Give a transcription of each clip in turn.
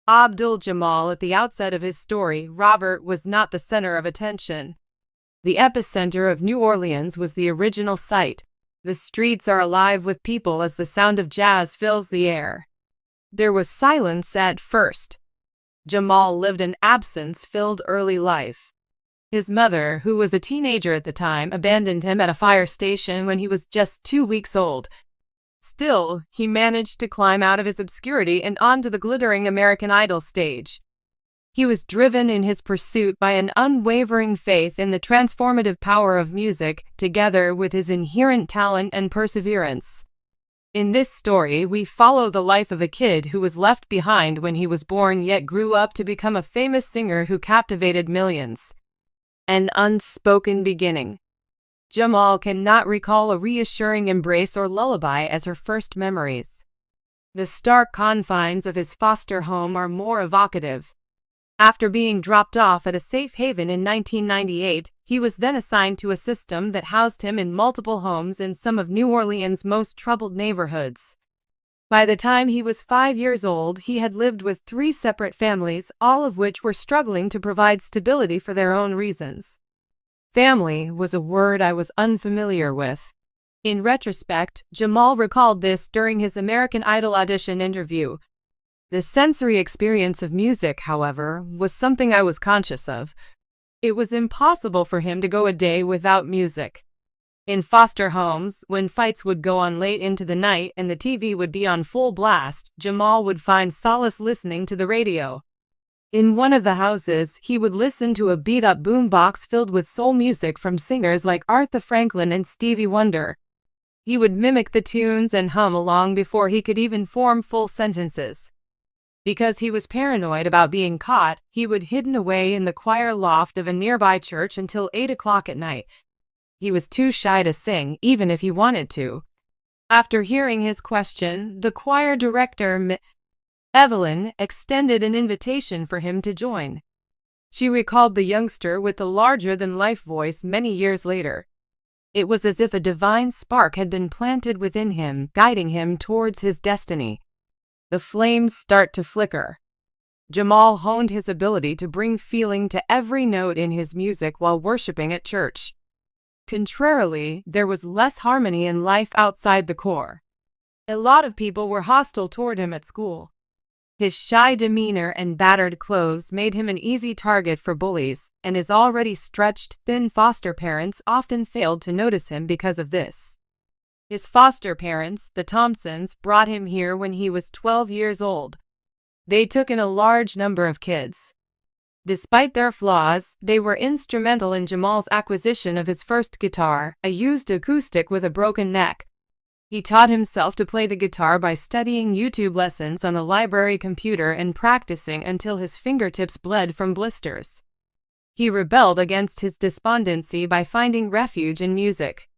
Jamal. At the outset of his story, Robert was not the center of attention. The epicenter of New Orleans was the original site. The streets are alive with people as the sound of jazz fills the air. There was silence at first. Jamal lived an absence-filled early life. His mother, who was a teenager at the time, abandoned him at a fire station when he was just 2 weeks old. Still, he managed to climb out of his obscurity and onto the glittering American Idol stage. He was driven in his pursuit by an unwavering faith in the transformative power of music, together with his inherent talent and perseverance. In this story, we follow the life of a kid who was left behind when he was born yet grew up to become a famous singer who captivated millions. An unspoken beginning. Jamal cannot recall a reassuring embrace or lullaby as her first memories. The stark confines of his foster home are more evocative. After being dropped off at a safe haven in 1998, he was then assigned to a system that housed him in multiple homes in some of New Orleans' most troubled neighborhoods. By the time he was 5 years old, he had lived with 3 separate families, all of which were struggling to provide stability for their own reasons. Family was a word I was unfamiliar with. In retrospect, Jamal recalled this during his American Idol audition interview. The sensory experience of music, however, was something I was conscious of. It was impossible for him to go a day without music. In foster homes, when fights would go on late into the night and the TV would be on full blast, Jamal would find solace listening to the radio. In one of the houses, he would listen to a beat-up boombox filled with soul music from singers like Aretha Franklin and Stevie Wonder. He would mimic the tunes and hum along before he could even form full sentences. Because he was paranoid about being caught, he would hidden away in the choir loft of a nearby church until 8 o'clock at night. He was too shy to sing, even if he wanted to. After hearing his question, the choir director, Evelyn, extended an invitation for him to join. She recalled the youngster with the larger-than-life voice many years later. It was as if a divine spark had been planted within him, guiding him towards his destiny. The flames start to flicker. Jamal honed his ability to bring feeling to every note in his music while worshiping at church. Contrarily, there was less harmony in life outside the core. A lot of people were hostile toward him at school. His shy demeanor and battered clothes made him an easy target for bullies, and his already stretched, thin foster parents often failed to notice him because of this. His foster parents, the Thompsons, brought him here when he was 12 years old. They took in a large number of kids. Despite their flaws, they were instrumental in Jamal's acquisition of his first guitar, a used acoustic with a broken neck. He taught himself to play the guitar by studying YouTube lessons on a library computer and practicing until his fingertips bled from blisters. He rebelled against his despondency by finding refuge in music.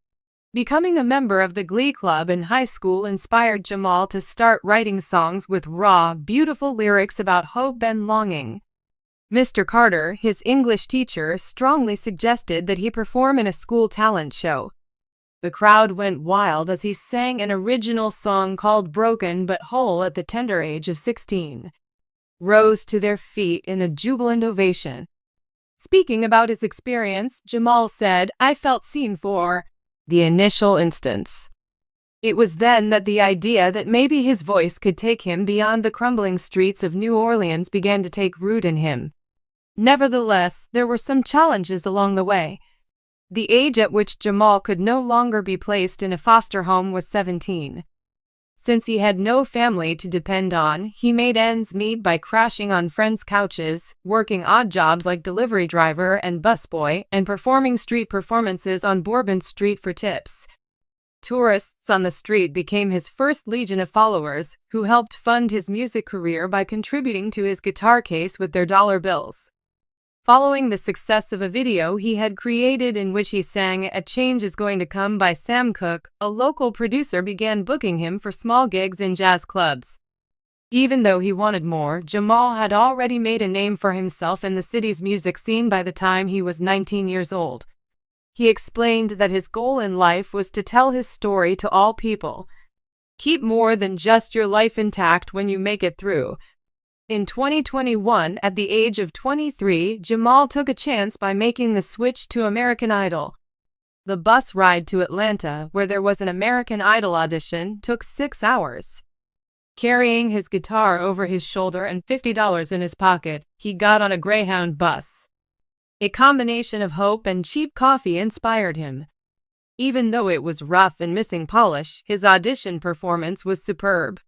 Becoming a member of the Glee Club in high school inspired Jamal to start writing songs with raw, beautiful lyrics about hope and longing. Mr. Carter, his English teacher, strongly suggested that he perform in a school talent show. The crowd went wild as he sang an original song called Broken But Whole at the tender age of 16. Rose to their feet in a jubilant ovation. Speaking about his experience, Jamal said, "I felt seen for the initial instance. It was then that the idea that maybe his voice could take him beyond the crumbling streets of New Orleans began to take root in him. Nevertheless, there were some challenges along the way. The age at which Jamal could no longer be placed in a foster home was 17. Since he had no family to depend on, he made ends meet by crashing on friends' couches, working odd jobs like delivery driver and busboy, and performing street performances on Bourbon Street for tips. Tourists on the street became his first legion of followers, who helped fund his music career by contributing to his guitar case with their dollar bills. Following the success of a video he had created in which he sang "A Change Is Going to Come" by Sam Cooke, a local producer began booking him for small gigs in jazz clubs. Even though he wanted more, Jamal had already made a name for himself in the city's music scene by the time he was 19 years old. He explained that his goal in life was to tell his story to all people. Keep more than just your life intact when you make it through. In 2021, at the age of 23, Jamal took a chance by making the switch to American Idol. The bus ride to Atlanta, where there was an American Idol audition, took 6 hours. Carrying his guitar over his shoulder and $50 in his pocket, he got on a Greyhound bus. A combination of hope and cheap coffee inspired him. Even though it was rough and missing polish, his audition performance was superb.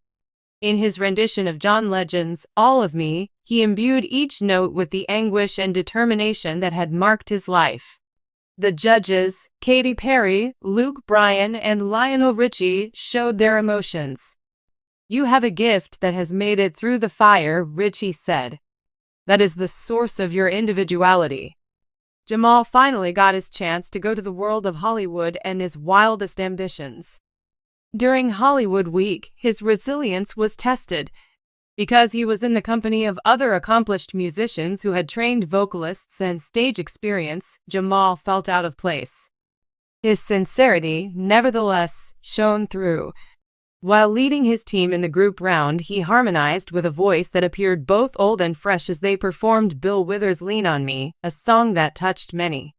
In his rendition of John Legend's All of Me, he imbued each note with the anguish and determination that had marked his life. The judges, Katy Perry, Luke Bryan, and Lionel Richie, showed their emotions. "You have a gift that has made it through the fire," Richie said. "That is the source of your individuality." Jamal finally got his chance to go to the world of Hollywood and his wildest ambitions. During Hollywood Week, his resilience was tested. Because he was in the company of other accomplished musicians who had trained vocalists and stage experience, Jamal felt out of place. His sincerity, nevertheless, shone through. While leading his team in the group round, he harmonized with a voice that appeared both old and fresh as they performed Bill Withers' Lean on Me, a song that touched many.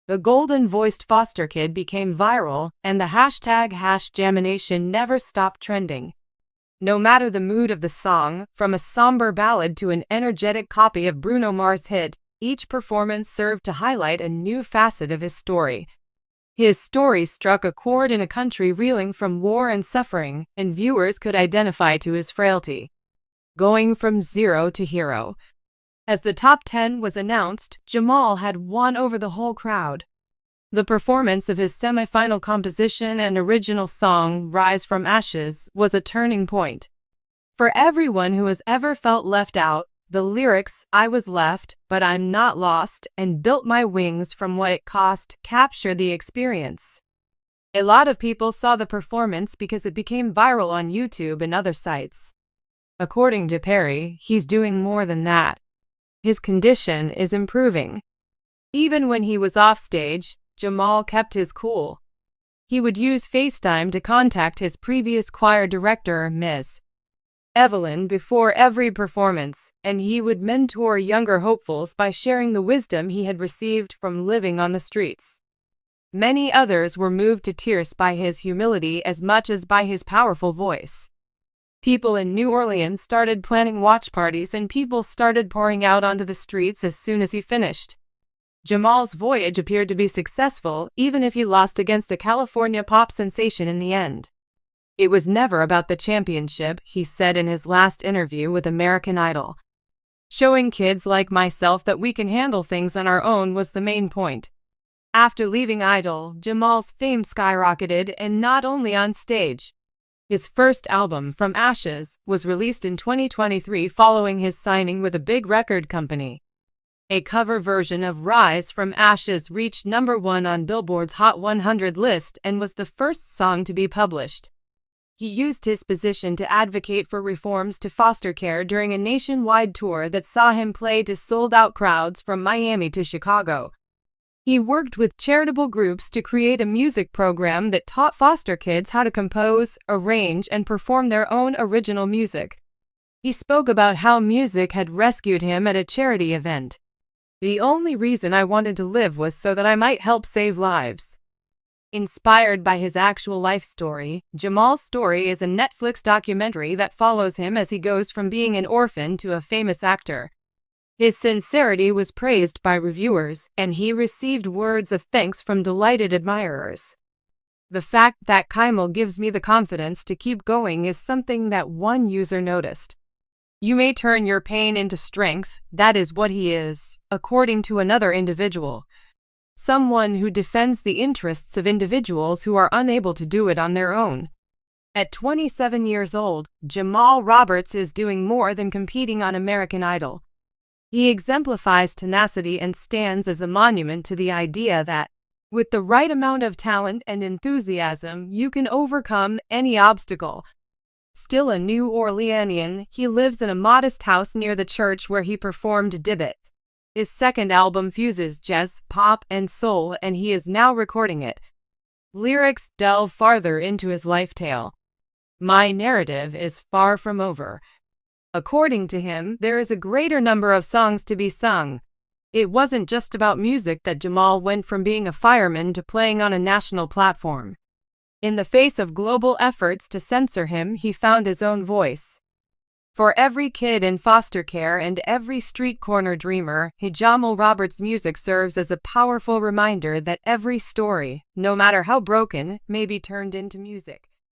The golden-voiced foster kid became viral, and the #Jamination never stopped trending. No matter the mood of the song, from a somber ballad to an energetic copy of Bruno Mars' hit, each performance served to highlight a new facet of his story. His story struck a chord in a country reeling from war and suffering, and viewers could identify to his frailty. Going from zero to hero. As the top 10 was announced, Jamal had won over the whole crowd. The performance of his semi-final composition and original song, Rise from Ashes, was a turning point. For everyone who has ever felt left out, the lyrics, "I was left, but I'm not lost, and built my wings from what it cost," capture the experience. A lot of people saw the performance because it became viral on YouTube and other sites. According to Perry, he's doing more than that. His condition is improving. Even when he was offstage, Jamal kept his cool. He would use FaceTime to contact his previous choir director, Ms. Evelyn, before every performance, and he would mentor younger hopefuls by sharing the wisdom he had received from living on the streets. Many others were moved to tears by his humility as much as by his powerful voice. People in New Orleans started planning watch parties, and people started pouring out onto the streets as soon as he finished. Jamal's voyage appeared to be successful, even if he lost against a California pop sensation in the end. "It was never about the championship," he said in his last interview with American Idol. "Showing kids like myself that we can handle things on our own was the main point." After leaving Idol, Jamal's fame skyrocketed, and not only on stage. His first album, From Ashes, was released in 2023 following his signing with a big record company. A cover version of Rise from Ashes reached #1 on Billboard's Hot 100 list and was the first song to be published. He used his position to advocate for reforms to foster care during a nationwide tour that saw him play to sold-out crowds from Miami to Chicago. He worked with charitable groups to create a music program that taught foster kids how to compose, arrange, and perform their own original music. He spoke about how music had rescued him at a charity event. "The only reason I wanted to live was so that I might help save lives." Inspired by his actual life story, Jamal's Story is a Netflix documentary that follows him as he goes from being an orphan to a famous actor. His sincerity was praised by reviewers, and he received words of thanks from delighted admirers. "The fact that Jamal gives me the confidence to keep going is something that one user noticed. You may turn your pain into strength, that is what he is," according to another individual. Someone who defends the interests of individuals who are unable to do it on their own. At 27 years old, Jamal Roberts is doing more than competing on American Idol. He exemplifies tenacity and stands as a monument to the idea that, with the right amount of talent and enthusiasm, you can overcome any obstacle. Still a New Orleanian, he lives in a modest house near the church where he performed Dibbit. His second album fuses jazz, pop, and soul, and he is now recording it. Lyrics delve farther into his life tale. "My narrative is far from over. According to him, there is a greater number of songs to be sung. It wasn't just about music that Jamal went from being a fireman to playing on a national platform. In the face of global efforts to censor him, he found his own voice. For every kid in foster care and every street corner dreamer, Jamal Roberts' music serves as a powerful reminder that every story, no matter how broken, may be turned into music.